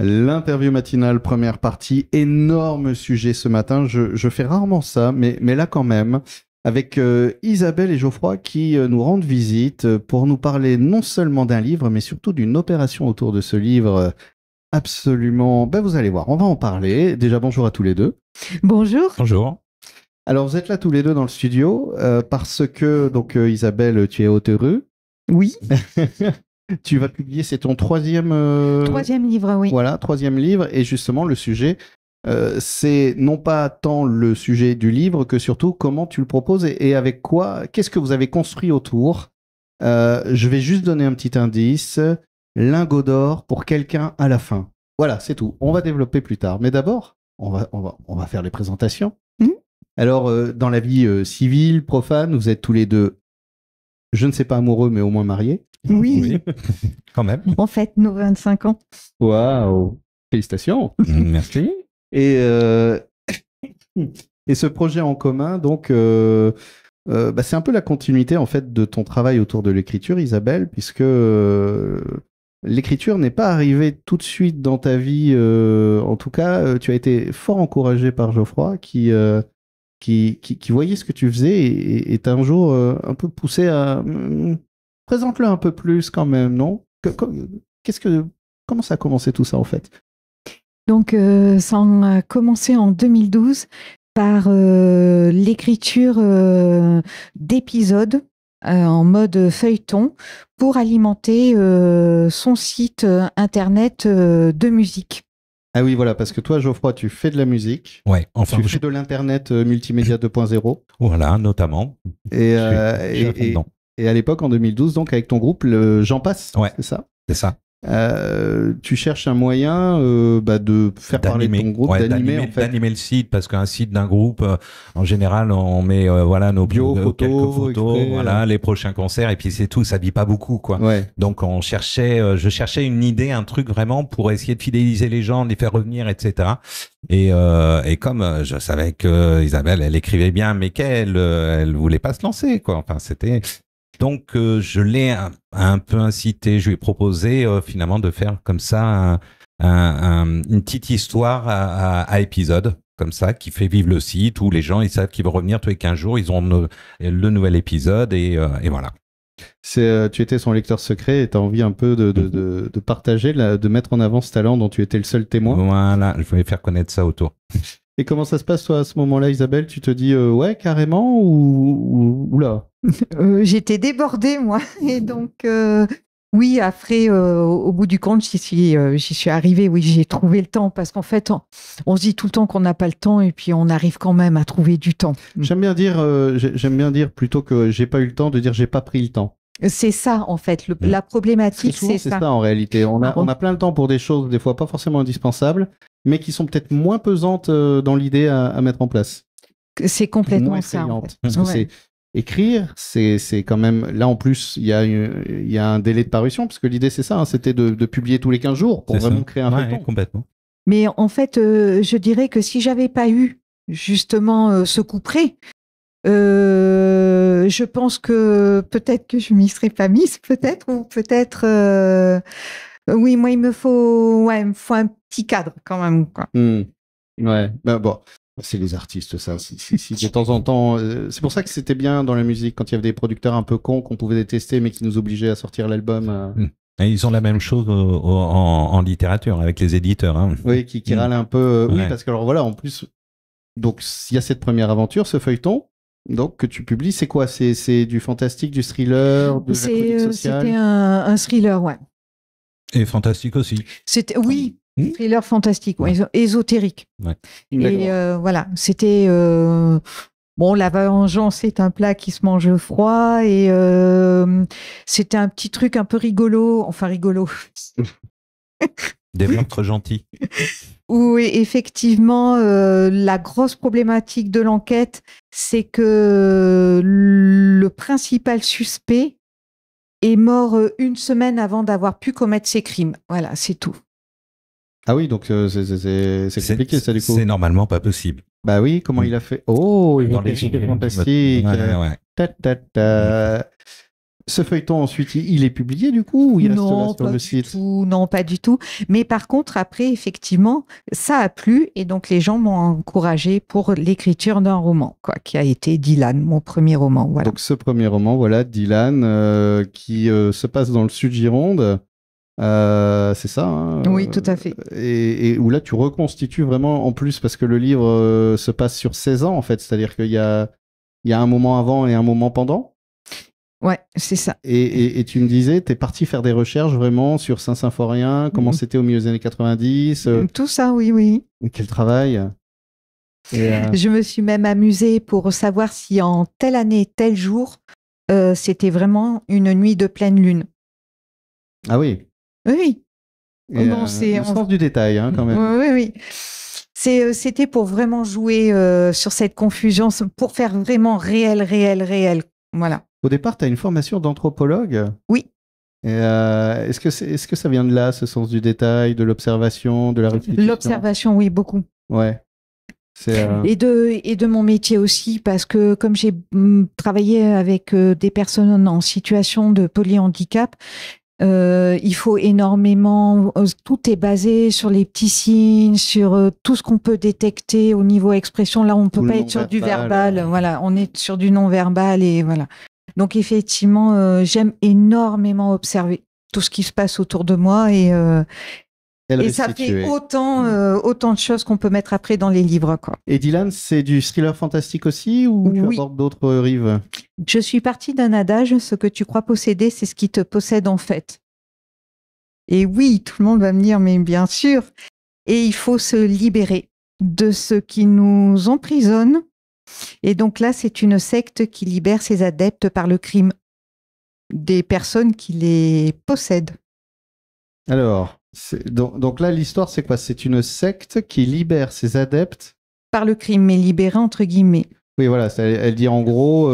L'interview matinale, première partie, énorme sujet ce matin. Je fais rarement ça, mais là quand même, avec Isabelle et Geoffroy qui nous rendent visite pour nous parler non seulement d'un livre, mais surtout d'une opération autour de ce livre absolument... Ben, vous allez voir, on va en parler. Déjà, bonjour à tous les deux. Bonjour. Bonjour. Alors, vous êtes là tous les deux dans le studio parce que, donc, Isabelle, tu es auteure. Oui. Tu vas publier, c'est ton troisième... Troisième livre, oui. Voilà, troisième livre. Et justement, le sujet, c'est non pas tant le sujet du livre que surtout comment tu le proposes et avec quoi, qu'est-ce que vous avez construit autour. Je vais juste donner un petit indice. Lingot d'or pour quelqu'un à la fin. Voilà, c'est tout. On va développer plus tard. Mais d'abord, on va faire les présentations. Alors, dans la vie civile, profane, vous êtes tous les deux, je ne sais pas amoureux, mais au moins mariés. Oui. Quand même. En fait, nos 25 ans. Waouh! Félicitations! Merci. Et ce projet en commun, donc, c'est un peu la continuité en fait de ton travail autour de l'écriture, Isabelle, puisque l'écriture n'est pas arrivée tout de suite dans ta vie. En tout cas, tu as été fort encouragé par Geoffroy, qui voyait ce que tu faisais et t'a un jour un peu poussé à présente-le un peu plus quand même, non? Comment ça a commencé tout ça en fait? Donc, ça a commencé en 2012 par l'écriture d'épisodes en mode feuilleton pour alimenter son site internet de musique. Ah oui, voilà, parce que toi, Geoffroy, tu fais de la musique. Ouais, enfin. Tu fais de l'internet multimédia 2.0. Voilà, notamment. Et à l'époque, en 2012, donc avec ton groupe, J'en passe, ouais, c'est ça? C'est ça. Tu cherches un moyen de faire parler de ton groupe, d'animer en fait. D'animer le site, parce qu'un site d'un groupe, en général, on met nos bio, quelques photos, voilà, les prochains concerts, et puis c'est tout, ça dit pas beaucoup, quoi. Ouais. Donc je cherchais une idée, un truc vraiment pour essayer de fidéliser les gens, de les faire revenir, etc. Et comme je savais que Isabelle, elle écrivait bien, mais elle voulait pas se lancer, quoi. Enfin, c'était... Donc, je l'ai un peu incité, je lui ai proposé finalement de faire comme ça une petite histoire à épisode, comme ça, qui fait vivre le site, où les gens, ils savent qu'ils vont revenir tous les 15 jours, ils ont le nouvel épisode, et voilà. Tu étais son lecteur secret et tu as envie un peu de partager, de mettre en avant ce talent dont tu étais le seul témoin. Voilà, je voulais faire connaître ça autour. Et comment ça se passe, toi, à ce moment-là, Isabelle? Tu te dis, ouais, carrément, ou là? J'étais débordée, moi. Et donc, oui, après, au bout du compte, j'y suis arrivée. Oui, j'ai trouvé le temps. Parce qu'en fait, on se dit tout le temps qu'on n'a pas le temps et puis on arrive quand même à trouver du temps. J'aime bien dire plutôt que j'ai pas eu le temps, de dire j'ai pas pris le temps. C'est ça, en fait. La problématique, c'est ça. C'est ça, en réalité. On a plein de temps pour des choses, des fois pas forcément indispensables, mais qui sont peut-être moins pesantes dans l'idée à mettre en place. C'est complètement ça. En fait. Parce que c'est écrire, c'est quand même... Là, en plus, il y a un délai de parution, parce que l'idée, c'est ça, hein, c'était de publier tous les 15 jours pour vraiment créer un feuilleton. Complètement. Mais en fait, je dirais que si j'avais pas eu justement ce coup près, je pense que peut-être que je m'y serais pas mise, ou peut-être... oui, moi, il me faut un petit cadre quand même, quoi. Ouais, bon... C'est les artistes, ça. Si de temps en temps... c'est pour ça que c'était bien dans la musique, quand il y avait des producteurs un peu cons qu'on pouvait détester, mais qui nous obligeaient à sortir l'album. Et ils ont la même chose en littérature, avec les éditeurs. Hein. Oui, qui râlent un peu. Oui, parce que alors voilà, en plus... Donc, il y a cette première aventure, ce feuilleton, donc, que tu publies. C'est quoi? C'est du fantastique, du thriller, de la chronique sociale? C'était un thriller, ouais. Et fantastique aussi. Oui. Thriller fantastique, ésotérique. Ouais. Et voilà, c'était... Bon, la vengeance, c'est un plat qui se mange froid, et c'était un petit truc un peu rigolo, enfin rigolo. Des meurtres gentils. Où effectivement, la grosse problématique de l'enquête, c'est que le principal suspect est mort une semaine avant d'avoir pu commettre ses crimes. Voilà, c'est tout. Ah oui, donc c'est compliqué ça du coup. C'est normalement pas possible. Bah oui, comment il a fait? Oh, il dans a fait fantastique. Ouais. Ta, ta, ta. Ce feuilleton, ensuite, il est publié du coup ou il reste là sur le site? Non, pas du tout. Mais par contre, après, effectivement, ça a plu et donc les gens m'ont encouragé pour l'écriture d'un roman, quoi, qui a été Dylan, mon premier roman. Voilà. Donc ce premier roman, voilà, Dylan, qui se passe dans le sud Gironde. C'est ça, hein, Oui, tout à fait. Et où là, tu reconstitues vraiment, en plus, parce que le livre se passe sur 16 ans, en fait. C'est-à-dire qu'il y a un moment avant et un moment pendant. Ouais, c'est ça. Et tu me disais, tu es parti faire des recherches vraiment sur Saint-Symphorien, comment c'était au milieu des années 90. Tout ça, oui. Quel travail. Je me suis même amusée pour savoir si en telle année, tel jour, c'était vraiment une nuit de pleine lune. Ah oui. Oui. Bon, c'est le sens du détail, hein, quand même. Oui. C'était pour vraiment jouer sur cette confusion, pour faire vraiment réel. Voilà. Au départ, tu as une formation d'anthropologue. Oui. Est-ce que ça vient de là, ce sens du détail, de l'observation, de la restitution? L'observation, oui, beaucoup. Ouais. Et de mon métier aussi, parce que comme j'ai travaillé avec des personnes en situation de polyhandicap, il faut énormément, tout est basé sur les petits signes, sur tout ce qu'on peut détecter au niveau expression. Là, on ne peut pas être sur du verbal, voilà, on est sur du non-verbal et voilà. Donc effectivement, j'aime énormément observer tout ce qui se passe autour de moi et ça fait autant de choses qu'on peut mettre après dans les livres, quoi. Et Dylan, c'est du thriller fantastique aussi ou tu abordes d'autres rives? Je suis partie d'un adage, ce que tu crois posséder, c'est ce qui te possède en fait. Et oui, tout le monde va me dire, mais bien sûr. Et il faut se libérer de ce qui nous emprisonne. Et donc là, c'est une secte qui libère ses adeptes par le crime des personnes qui les possèdent. Alors, donc là, l'histoire, c'est quoi? C'est une secte qui libère ses adeptes par le crime, mais libéré entre guillemets. Oui, voilà, elle dit en gros...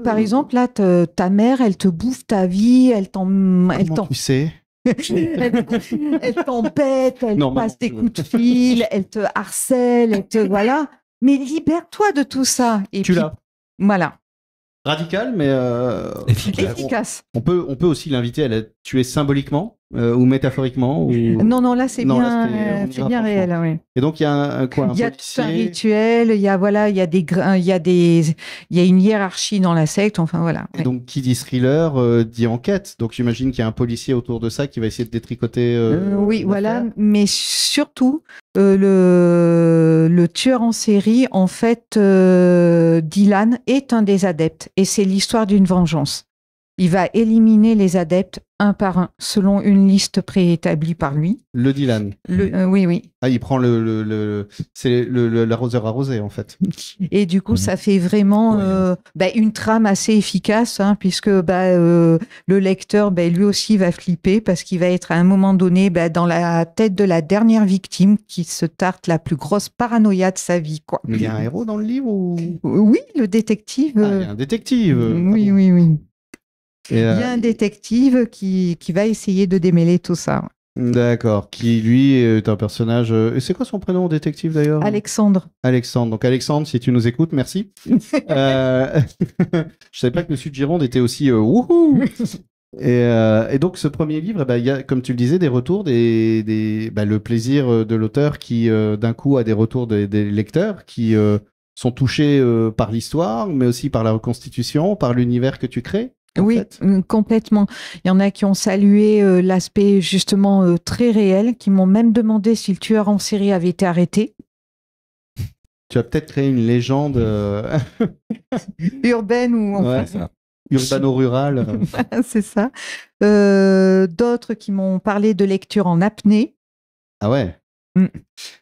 par exemple, là, ta mère, elle te bouffe ta vie, elle t'en... Comment tu sais? Elle t'embête, elle te passe des coups de fil, elle te harcèle, voilà. Mais libère-toi de tout ça. Et tu l'as. Voilà. Radical, mais efficace. On peut aussi l'inviter à la tuer symboliquement ou métaphoriquement ou... Non, là c'est bien réel. Oui. Et donc il y a il y a tout un rituel, il y a une hiérarchie dans la secte, enfin voilà. Et donc qui dit thriller dit enquête, donc j'imagine qu'il y a un policier autour de ça qui va essayer de détricoter. Oui, voilà, mais surtout le tueur en série, en fait, Dylan est un des adeptes et c'est l'histoire d'une vengeance. Il va éliminer les adeptes un par un, selon une liste préétablie par lui. Le Dylan. Oui. Ah, il prend c'est l'arroseur arrosé, en fait. Et du coup, ça fait vraiment une trame assez efficace, hein, puisque le lecteur, lui aussi, va flipper, parce qu'il va être à un moment donné dans la tête de la dernière victime qui se tarte la plus grosse paranoïa de sa vie, quoi. Mais il y a un héros dans le livre ou... Oui, le détective. Ah, il y a un détective. Oui. Il y a un détective qui va essayer de démêler tout ça. D'accord, qui lui est un personnage... C'est quoi son prénom, détective d'ailleurs? Alexandre. Donc Alexandre, si tu nous écoutes, merci. Je savais pas que le Sud-Gironde était aussi wouhou. Et donc ce premier livre, il y a, comme tu le disais, des retours, le plaisir de l'auteur qui d'un coup a des retours des lecteurs qui sont touchés par l'histoire, mais aussi par la reconstitution, par l'univers que tu crées. Oui, complètement. Il y en a qui ont salué l'aspect justement très réel, qui m'ont même demandé si le tueur en série avait été arrêté. Tu as peut-être créé une légende urbaine ou urbano-rurale. C'est ça. D'autres qui m'ont parlé de lecture en apnée. Ah ouais.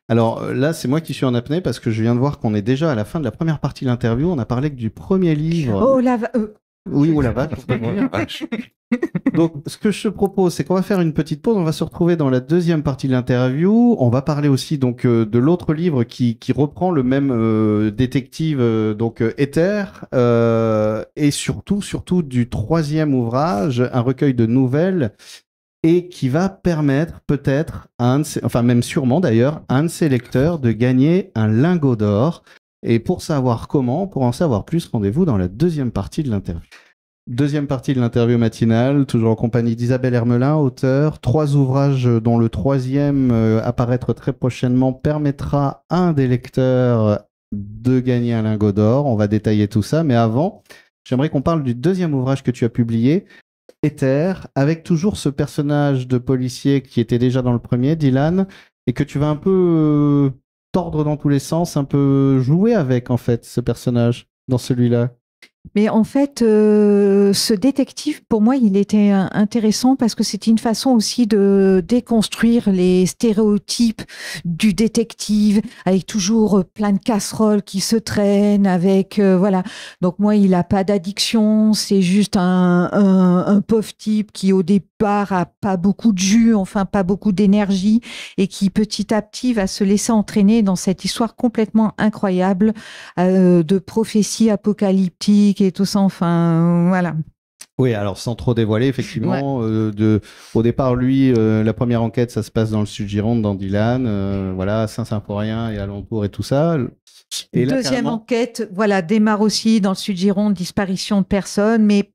Alors là, c'est moi qui suis en apnée parce que je viens de voir qu'on est déjà à la fin de la première partie de l'interview. On a parlé que du premier livre. Oh la Oui, ou la vache. Donc, ce que je te propose, c'est qu'on va faire une petite pause. On va se retrouver dans la deuxième partie de l'interview. On va parler aussi donc de l'autre livre qui reprend le même détective, Éther, et surtout du troisième ouvrage, un recueil de nouvelles, et qui va permettre peut-être même sûrement d'ailleurs, à un de ses lecteurs de gagner un lingot d'or. Et pour savoir comment, pour en savoir plus, rendez-vous dans la deuxième partie de l'interview. Deuxième partie de l'interview matinale, toujours en compagnie d'Isabelle Hermelin, auteure. 3 ouvrages dont le troisième, apparaître très prochainement, permettra à un des lecteurs de gagner un lingot d'or. On va détailler tout ça, mais avant, j'aimerais qu'on parle du deuxième ouvrage que tu as publié, Éther, avec toujours ce personnage de policier qui était déjà dans le premier, Dylan, et que tu vas un peu tordre dans tous les sens, un peu jouer avec, en fait, ce personnage dans celui-là. Mais en fait, ce détective, pour moi, il était intéressant parce que c'était une façon aussi de déconstruire les stéréotypes du détective, avec toujours plein de casseroles qui se traînent, avec voilà. Donc moi, il a pas d'addiction, c'est juste un pauvre type qui au départ a pas beaucoup de jus, enfin pas beaucoup d'énergie, et qui petit à petit va se laisser entraîner dans cette histoire complètement incroyable de prophéties apocalyptiques et tout ça, enfin, voilà. Oui, alors sans trop dévoiler, effectivement, au départ, lui, la première enquête, ça se passe dans le Sud-Gironde, dans Dylan, voilà, Saint-Symphorien et alentour et tout ça. Et là, Deuxième carrément... enquête, voilà, démarre aussi dans le Sud-Gironde, disparition de personnes, mais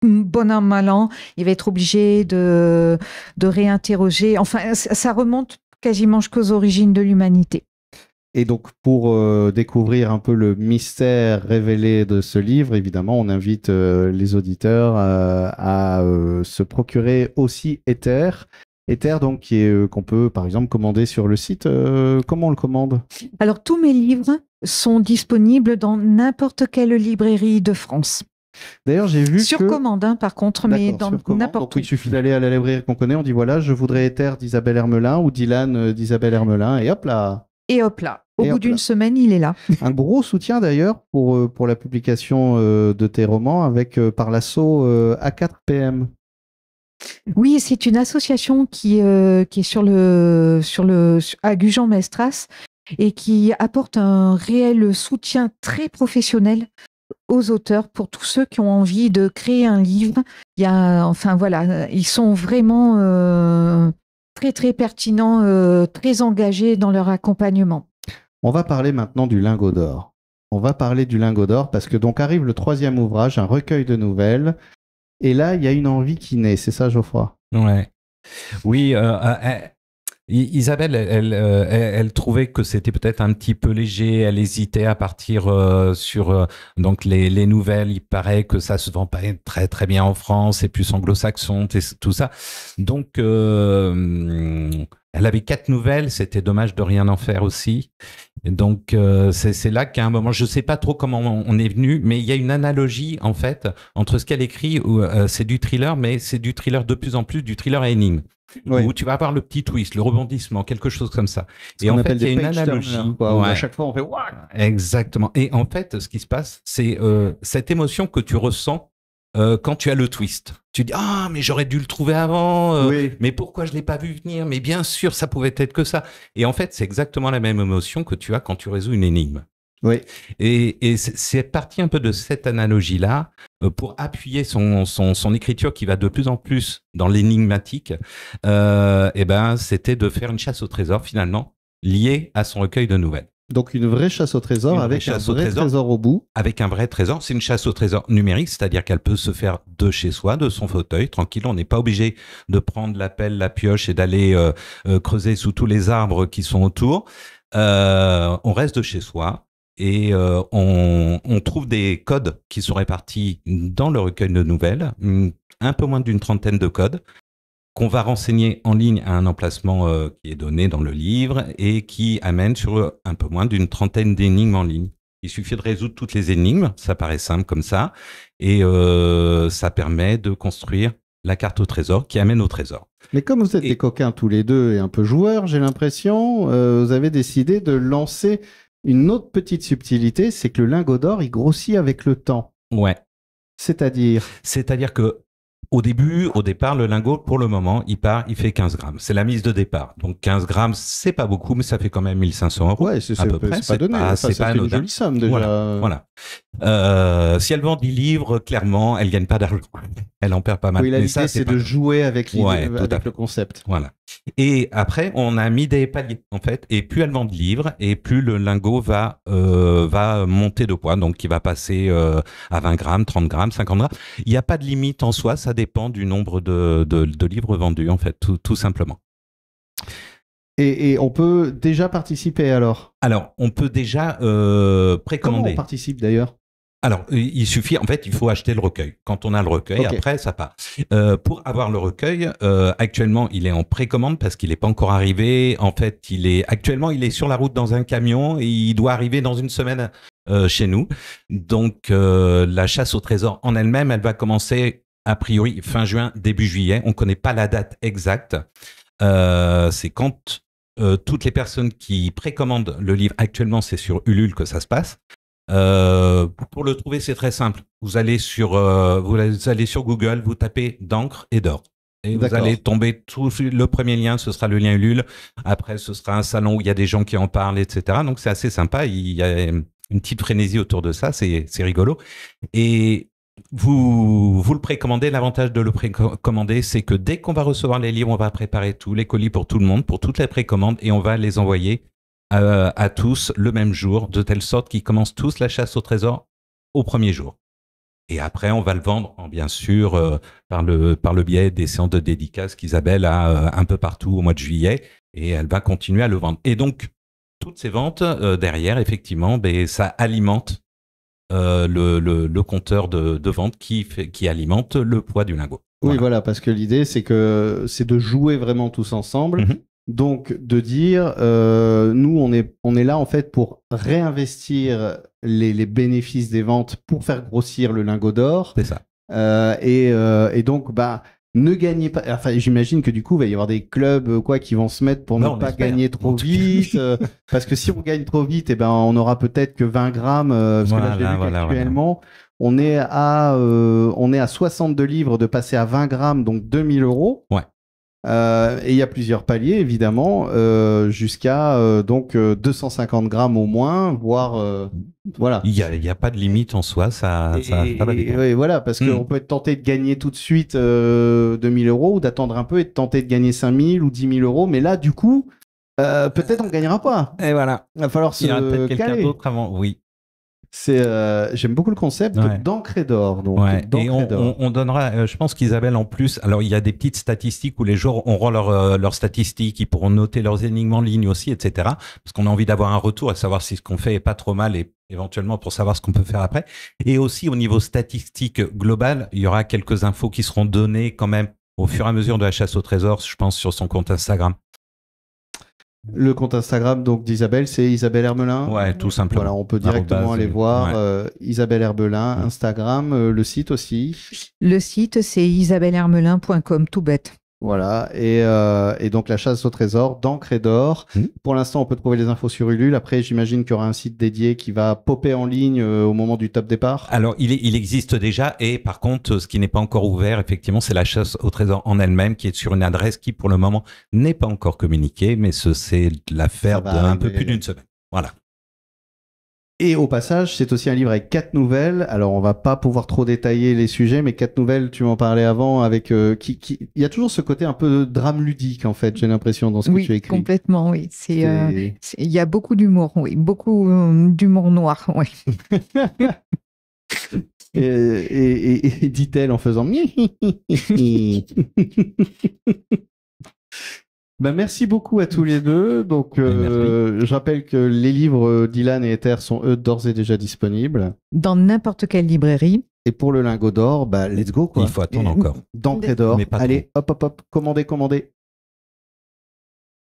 bon an, mal an, il va être obligé de réinterroger. Enfin, ça remonte quasiment jusqu'aux origines de l'humanité. Et donc, pour découvrir un peu le mystère révélé de ce livre, évidemment, on invite les auditeurs à se procurer aussi Éther. Éther, donc, qu'on peut, par exemple, commander sur le site. Comment on le commande? Alors, tous mes livres sont disponibles dans n'importe quelle librairie de France. D'ailleurs, j'ai vu sur commande, hein, par contre, mais dans n'importe où. Donc, il suffit d'aller à la librairie qu'on connaît, on dit voilà, je voudrais Éther d'Isabelle Hermelin ou Dylan d'Isabelle Hermelin, et hop là. Et hop là, au bout d'une semaine, il est là. Un gros soutien d'ailleurs pour la publication de tes romans avec par l'assaut A4PM. Oui, c'est une association qui est à Gujan-Mestras et qui apporte un réel soutien très professionnel aux auteurs pour tous ceux qui ont envie de créer un livre. Enfin voilà, ils sont vraiment très très pertinents, très engagés dans leur accompagnement. On va parler maintenant du lingot d'or. On va parler du lingot d'or parce que donc arrive le troisième ouvrage, un recueil de nouvelles. Et là, il y a une envie qui naît, c'est ça, Geoffroy? Ouais. Oui, Isabelle, elle trouvait que c'était peut-être un petit peu léger. Elle hésitait à partir sur donc les nouvelles. Il paraît que ça se vend pas très très bien en France, c'est plus anglo-saxon, tout ça. Donc elle avait 4 nouvelles. C'était dommage de rien en faire aussi. Et donc c'est là qu'à un moment, je sais pas trop comment on est venu, mais il y a une analogie en fait entre ce qu'elle écrit, où c'est du thriller, mais c'est du thriller de plus en plus, du thriller à énigme. Oui. Où tu vas avoir le petit twist, le rebondissement, quelque chose comme ça. Et en fait, il y a une analogie. Quoi, à chaque fois, on fait waouh. Exactement. Et en fait, ce qui se passe, c'est cette émotion que tu ressens quand tu as le twist. Tu dis ah mais j'aurais dû le trouver avant. Oui. Mais pourquoi je l'ai pas vu venir? Mais bien sûr, ça pouvait être que ça. Et en fait, c'est exactement la même émotion que tu as quand tu résous une énigme. Oui. Et c'est parti un peu de cette analogie-là pour appuyer son écriture qui va de plus en plus dans l'énigmatique. Et ben, c'était de faire une chasse au trésor finalement liée à son recueil de nouvelles. Donc une vraie chasse au trésor avec un vrai trésor au bout. Avec un vrai trésor. C'est une chasse au trésor numérique, c'est-à-dire qu'elle peut se faire de chez soi, de son fauteuil, tranquille. On n'est pas obligé de prendre la pelle, la pioche et d'aller creuser sous tous les arbres qui sont autour. On reste de chez soi. Et on trouve des codes qui sont répartis dans le recueil de nouvelles, un peu moins d'une trentaine de codes, qu'on va renseigner en ligne à un emplacement qui est donné dans le livre et qui amène sur un peu moins d'une trentaine d'énigmes en ligne. Il suffit de résoudre toutes les énigmes, ça paraît simple comme ça, et ça permet de construire la carte au trésor qui amène au trésor. Mais comme vous êtes des coquins tous les deux et un peu joueurs, j'ai l'impression, vous avez décidé de lancer une autre petite subtilité, c'est que le lingot d'or, il grossit avec le temps. Ouais. C'est-à-dire que au départ, le lingot, pour le moment, il fait 15 grammes. C'est la mise de départ. Donc 15 grammes, c'est pas beaucoup, mais ça fait quand même 1 500 €. Ouais, c'est à peu près. C'est pas donné. C'est pas une jolie somme déjà. Voilà. Si elle vend 10 livres, clairement, elle gagne pas d'argent. Elle en perd pas mal. Oui, la Mais idée, ça, c'est pas de grave. jouer avec, Ouais, tout à avec fait. le concept. Voilà. Et après, on a mis des paliers, en fait. Et plus elle vend de livres, et plus le lingot va monter de poids. Donc, il va passer à 20 grammes, 30 grammes, 50 grammes. Il n'y a pas de limite en soi. Ça dépend du nombre de livres vendus, en fait, tout simplement. Et on peut déjà participer alors. Alors, on peut déjà Comment précommander. on participe d'ailleurs? Alors, il suffit, en fait, il faut acheter le recueil. Quand on a le recueil, Ok. après, ça part. Pour avoir le recueil, actuellement, il est en précommande parce qu'il n'est pas encore arrivé. En fait, actuellement, il est sur la route dans un camion et il doit arriver dans une semaine chez nous. Donc, la chasse au trésor en elle-même, elle va commencer a priori fin juin, début juillet. On ne connaît pas la date exacte. C'est quand toutes les personnes qui précommandent le livre, actuellement, c'est sur Ulule que ça se passe. Pour le trouver, c'est très simple. Vous allez sur Google, vous tapez d'encre et d'or. Et vous D'accord. allez tomber le premier lien, ce sera le lien Ulule. Après, ce sera un salon où il y a des gens qui en parlent, etc. Donc, c'est assez sympa. Il y a une petite frénésie autour de ça. C'est rigolo. Et vous le précommandez. L'avantage de le précommander, c'est que dès qu'on va recevoir les livres, on va préparer tous les colis pour tout le monde, pour toutes les précommandes, et on va les envoyer à tous le même jour, de telle sorte qu'ils commencent tous la chasse au trésor au premier jour. Et après, on va le vendre, bien sûr, par le biais des séances de dédicaces qu'Isabelle a un peu partout au mois de juillet, et elle va continuer à le vendre. Et donc, toutes ces ventes derrière, effectivement, ça alimente le compteur de vente qui alimente le poids du lingot. Oui, voilà, parce que l'idée, c'est de jouer vraiment tous ensemble. Mhm. Donc, de dire, nous, on est là, en fait, pour réinvestir les bénéfices des ventes pour faire grossir le lingot d'or. C'est ça. Et donc, ne gagnez pas. Enfin, j'imagine que du coup, il va y avoir des clubs qui vont se mettre pour Non, ne pas espère. gagner trop vite. Parce que si on gagne trop vite, on aura peut-être que 20 grammes. Parce que là, j'ai vu qu'actuellement, on est à 62 livres de passer à 20 grammes, donc 2000 €. Ouais. Et il y a plusieurs paliers, évidemment, jusqu'à 250 grammes au moins, voire voilà. Il y a pas de limite en soi, ça va dépendre. Et voilà, parce qu'on peut être tenté de gagner tout de suite 2000 € ou d'attendre un peu et de tenter de gagner 5000 ou 10 000 €. Mais là, du coup, peut-être on ne gagnera pas. Et voilà. Il va falloir se Il y aura peut-être quelqu'un caler. d'autre avant. Oui. J'aime beaucoup le concept d'encre et d'or. Donc, et on donnera, je pense qu'Isabelle en plus, alors il y a des petites statistiques où les gens auront leurs statistiques, ils pourront noter leurs énigmes en ligne aussi, etc. Parce qu'on a envie d'avoir un retour et savoir si ce qu'on fait est pas trop mal et éventuellement pour savoir ce qu'on peut faire après. Et aussi au niveau statistique global, il y aura quelques infos qui seront données quand même au fur et à mesure de la chasse au trésor, je pense, sur son compte Instagram. Le compte Instagram donc d'Isabelle, c'est Isabelle Hermelin. Ouais, tout simplement. Voilà, on peut directement aller voir Isabelle Herbelin, Instagram, le site aussi. Le site, c'est isabellehermelin.com, tout bête. Voilà, et donc la chasse au trésor d'encre et d'or. Pour l'instant, on peut trouver les infos sur Ulule. Après, j'imagine qu'il y aura un site dédié qui va popper en ligne au moment du top départ. Alors, il existe déjà, et par contre, ce qui n'est pas encore ouvert, effectivement, c'est la chasse au trésor en elle-même, qui est sur une adresse qui, pour le moment, n'est pas encore communiquée, mais c'est l'affaire d'un peu plus d'une semaine. Voilà. Et au passage, c'est aussi un livre avec 4 nouvelles. Alors, on va pas pouvoir trop détailler les sujets, mais 4 nouvelles, tu m'en parlais avant, avec il y a toujours ce côté un peu drame ludique, en fait, j'ai l'impression, dans ce que tu écris. Oui, complètement, oui. Il y a beaucoup d'humour, oui. Beaucoup d'humour noir, oui. et dit-elle en faisant... merci beaucoup à tous les deux. Donc, je rappelle que les livres d'Ilan et Ether sont eux d'ores et déjà disponibles. Dans n'importe quelle librairie. Et pour le lingot d'or, let's go quoi. Il faut attendre encore. D'encre et d'or. Allez, hop, commandez.